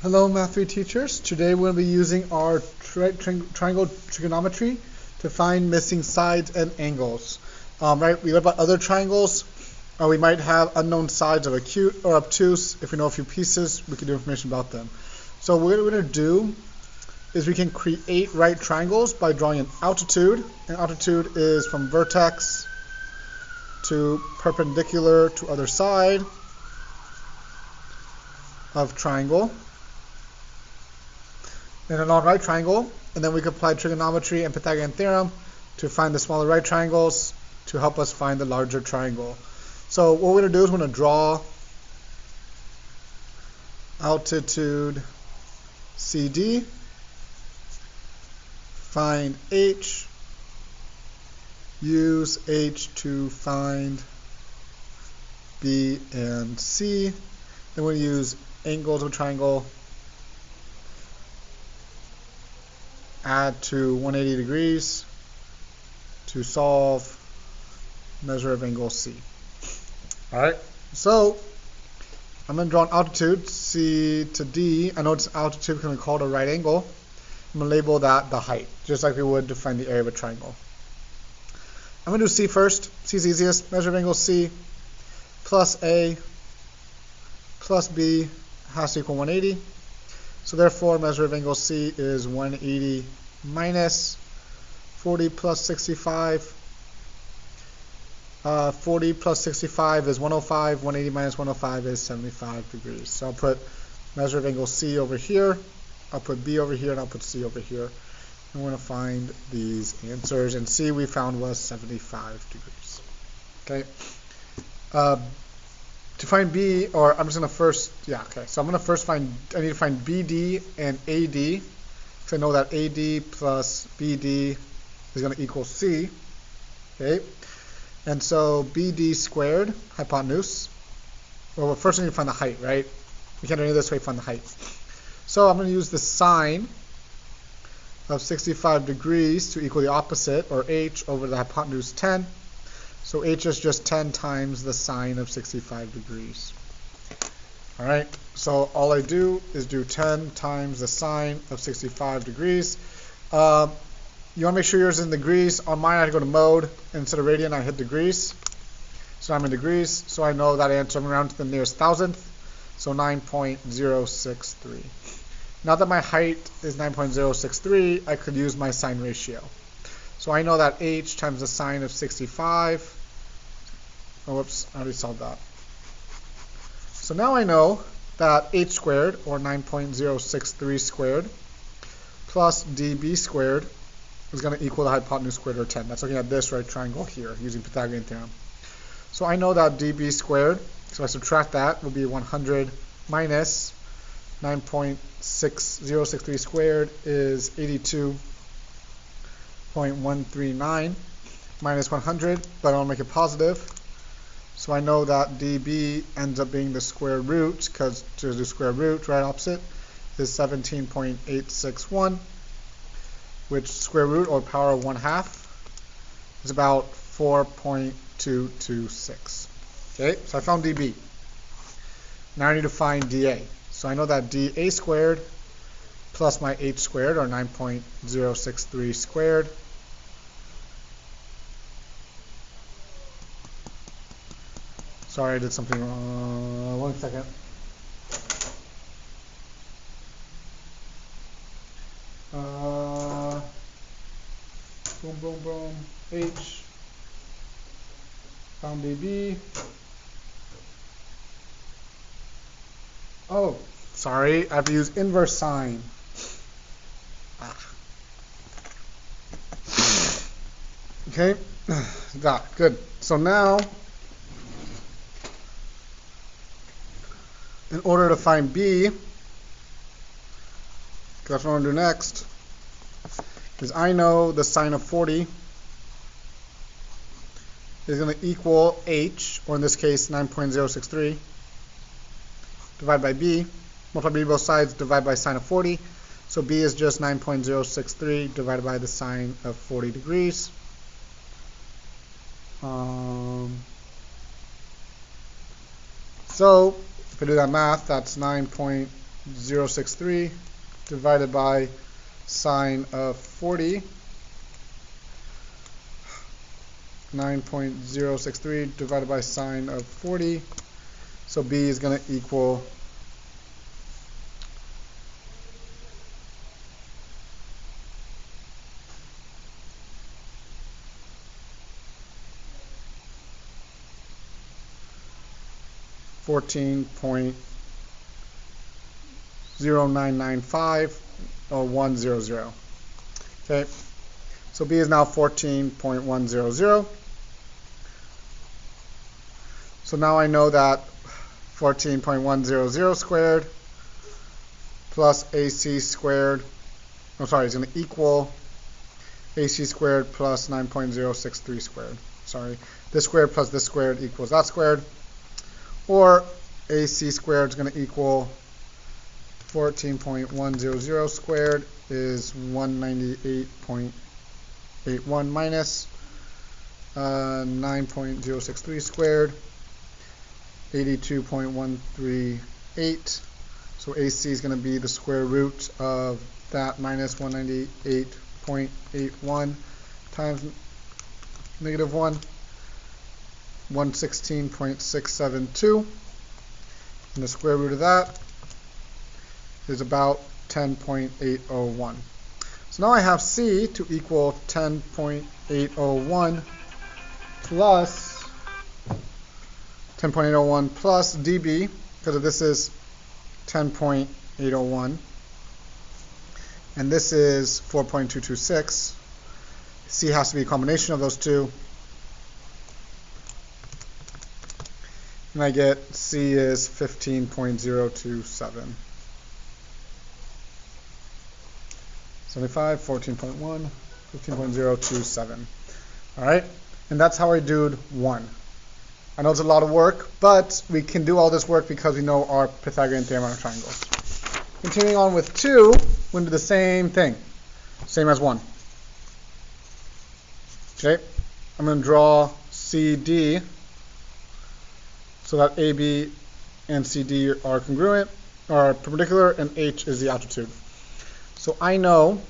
Hello, Math 3 teachers. Today we're going to be using our triangle trigonometry to find missing sides and angles. Right? We learned about other triangles. We might have unknown sides of acute or obtuse. If we know a few pieces, we can do information about them. So what we're going to do is we can create right triangles by drawing an altitude. And altitude is from vertex to perpendicular to other side of triangle. And a non-right triangle, and then we can apply trigonometry and Pythagorean theorem to find the smaller right triangles to help us find the larger triangle. So what we're going to do is we're going to draw altitude CD, find H, use H to find B and C. Then we'll use angles of a triangle, add to 180 degrees to solve measure of angle C. Alright, so I'm going to draw an altitude C to D. I know it's altitude because we call it a right angle. I'm going to label that the height, just like we would to find the area of a triangle. I'm going to do C first. C is easiest. Measure of angle C plus A plus B has to equal 180. So therefore, measure of angle C is 180 minus 40 plus 65. 40 plus 65 is 105. 180 minus 105 is 75 degrees. So I'll put measure of angle C over here. I'll put B over here, and I'll put C over here. And we're going to find these answers. And C we found was 75 degrees. Okay. To find B, or I'm just going to first, so I'm going to first I need to find BD and AD, because I know that AD plus BD is going to equal C. Okay, and so BD squared, hypotenuse. Well, first we need to find the height, right? We can't do any of this way, find the height. So I'm going to use the sine of 65 degrees to equal the opposite, or H, over the hypotenuse 10. So H is just 10 times the sine of 65 degrees. All right, so all I do is do 10 times the sine of 65 degrees. You want to make sure yours is in degrees. On mine, I had to go to mode. Instead of radian, I hit degrees. So I'm in degrees, so I know that answer. I'm around to the nearest thousandth, so 9.063. Now that my height is 9.063, I could use my sine ratio. So I know that H times the sine of 65. Oh, whoops, I already solved that. So now I know that H squared, or 9.063 squared, plus DB squared is going to equal the hypotenuse squared, or 10. That's looking at this right triangle here, using Pythagorean theorem. So I know that DB squared, so I subtract that, will be 100 minus 9.6063 squared is 82.139 minus 100, but I want to make it positive. So I know that dB ends up being the square root, because to do square root, right opposite, is 17.861, which square root, or power of 1/2, is about 4.226. Okay, so I found dB. Now I need to find dA. So I know that dA squared plus my H squared, or 9.063 squared, sorry, I did something wrong. 1 second. Boom, boom, boom. H. Found dB. Oh, sorry. I have to use inverse sine. Okay. That. Good. So now, in order to find B, that's what I'm going to do next, is I know the sine of 40 is going to equal H, or in this case 9.063, divided by B, multiply B both sides, divide by sine of 40. So B is just 9.063 divided by the sine of 40 degrees. So if I do that math, that's 9.063 9.063 divided by sine of 40. 9.063 divided by sine of 40. So B is going to equal 14.0995 or 100. Okay, so B is now 14.100. So now I know that 14.100 squared plus AC squared, is going to equal AC squared plus 9.063 squared. Sorry, this squared plus this squared equals that squared. Or AC squared is going to equal 14.100 squared is 198.81 minus 9.063 squared, 82.138. So AC is going to be the square root of that minus 198.81 times negative 1. 116.672, and the square root of that is about 10.801. So now I have C to equal 10.801 plus 10.801 plus dB, because this is 10.801, and this is 4.226. C has to be a combination of those two. And I get C is 15.027. 75, 14.1, 15.027. All right, and that's how I do 1. I know it's a lot of work, but we can do all this work because we know our Pythagorean theorem on triangles. Continuing on with 2, we're going to do the same thing, same as 1. Okay, I'm going to draw CD so that AB and CD are congruent, are perpendicular, and H is the altitude. So I know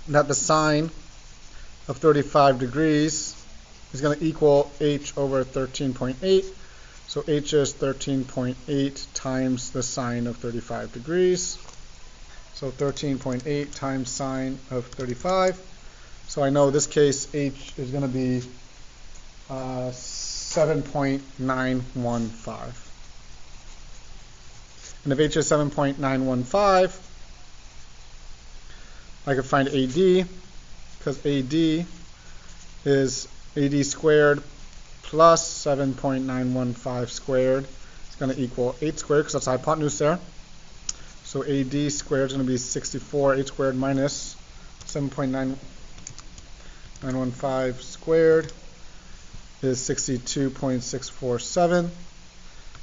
that the sine of 35 degrees is going to equal H over 13.8. So H is 13.8 times the sine of 35 degrees. So 13.8 times sine of 35. So I know this case H is going to be 7.915. And if H is 7.915, I can find AD, because AD is AD squared plus 7.915 squared. It's going to equal 8 squared, because that's the hypotenuse there. So AD squared is going to be 64, 8 squared minus 7.915 squared is 62.647.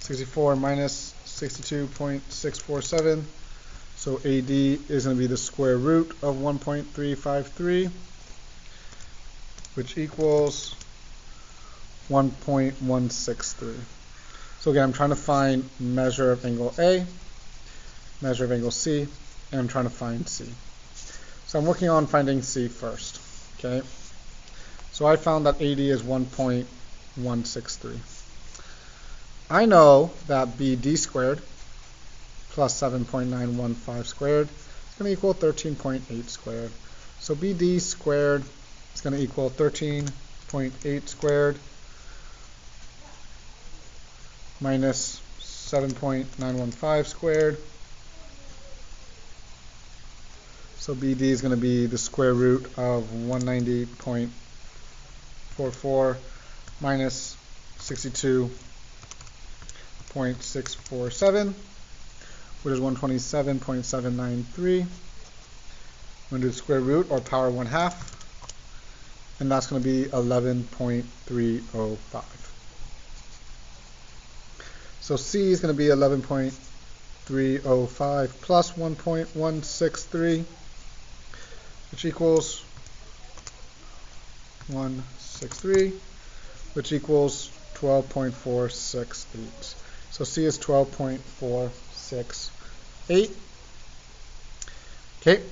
64 minus 62.647. So AD is going to be the square root of 1.353, which equals 1.163. So again, I'm trying to find measure of angle A, measure of angle C, and I'm trying to find C. So I'm working on finding C first. Okay. So I found that AD is 1.163. I know that BD squared plus 7.915 squared is going to equal 13.8 squared. So BD squared is going to equal 13.8 squared minus 7.915 squared. So BD is going to be the square root of 190.44 minus 62.647, which is 127.793. I'm going to do the square root, or power 1/2, and that's going to be 11.305. So C is going to be 11.305 plus 1.163, which equals 163, which equals 12.8. 12.468. So C is 12.468. Okay,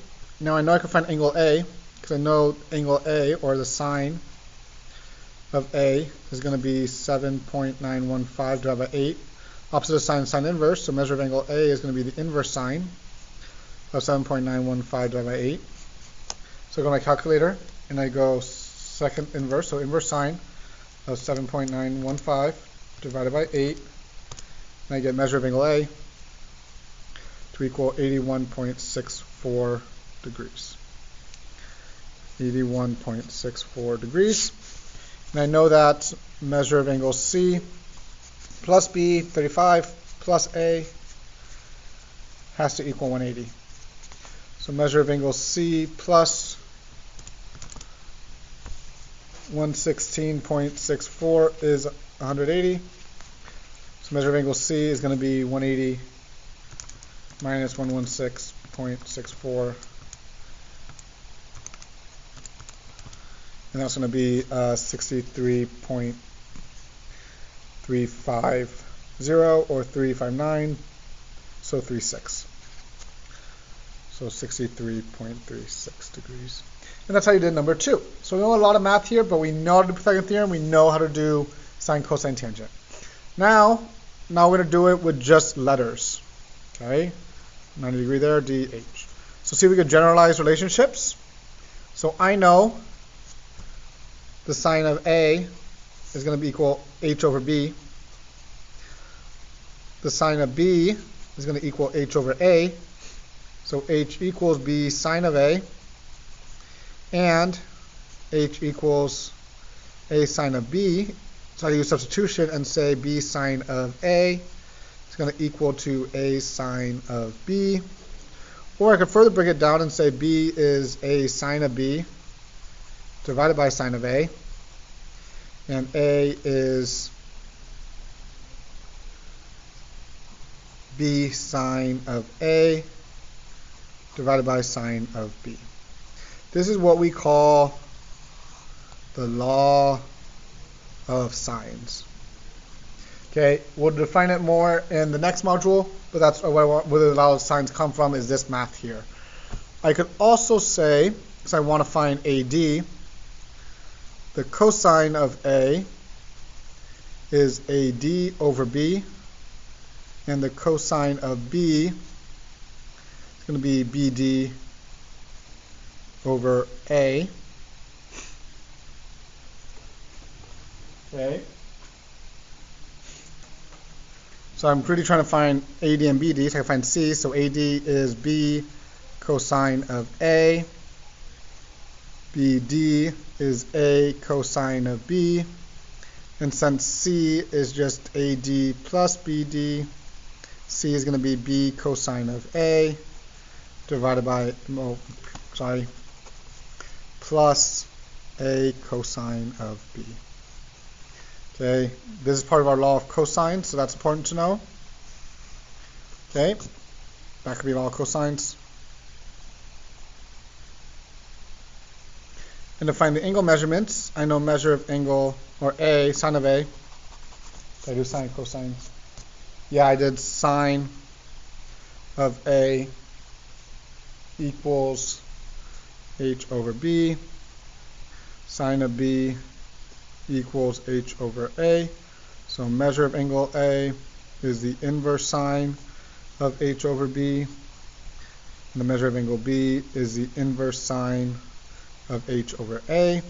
now I know I can find angle A, because I know angle A, or the sine of A, is going to be 7.915 divided by 8. Opposite of sine, sine inverse, so measure of angle A is going to be the inverse sine of 7.915 divided by 8. So I go to my calculator, and I go second inverse, so inverse sine of 7.915 divided by 8, and I get measure of angle A to equal 81.64 degrees. 81.64 degrees. And I know that measure of angle C plus B, 35, plus A has to equal 180. So measure of angle C plus 116.64 is 180. So measure of angle C is going to be 180 minus 116.64. And that's going to be 63.350 or 359, so 36. So 63.36 degrees. And that's how you did number 2. So we know a lot of math here, but we know how to do Pythagorean theorem. We know how to do sine, cosine, tangent. Now we're going to do it with just letters. Okay, 90 degree there, DH. So see if we can generalize relationships. So I know the sine of A is going to be equal H over B. The sine of B is going to equal H over A. So H equals B sine of A. And H equals A sine of B. So I use substitution and say B sine of A is going to equal to A sine of B. Or I could further break it down and say B is A sine of B divided by sine of A, and A is B sine of A divided by sine of B. This is what we call the law of sines. Okay, we'll define it more in the next module, but that's where the law of sines come from, is this math here. I could also say, because I want to find AD, the cosine of A is AD over B, and the cosine of B is going to be BD over A. Okay. So I'm really trying to find AD and BD, so I can find C. So AD is B cosine of A. BD is A cosine of B. And since C is just AD plus BD, C is going to be B cosine of A divided by, plus A cosine of B. Okay, this is part of our law of cosines, so that's important to know. Okay, that could be law of cosines. And to find the angle measurements, I know measure of angle, or A, sine of A. Did I do sine, cosine? Yeah, I did sine of A equals H over B. Sine of B equals H over A. So measure of angle A is the inverse sine of H over B. And the measure of angle B is the inverse sine of H over A.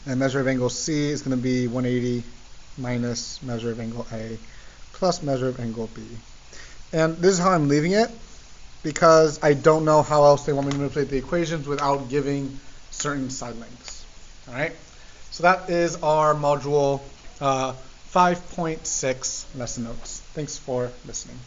And measure of angle C is going to be 180 minus measure of angle A plus measure of angle B. And this is how I'm leaving it, because I don't know how else they want me to manipulate the equations without giving certain side lengths. All right. So that is our module 5.6 lesson notes. Thanks for listening.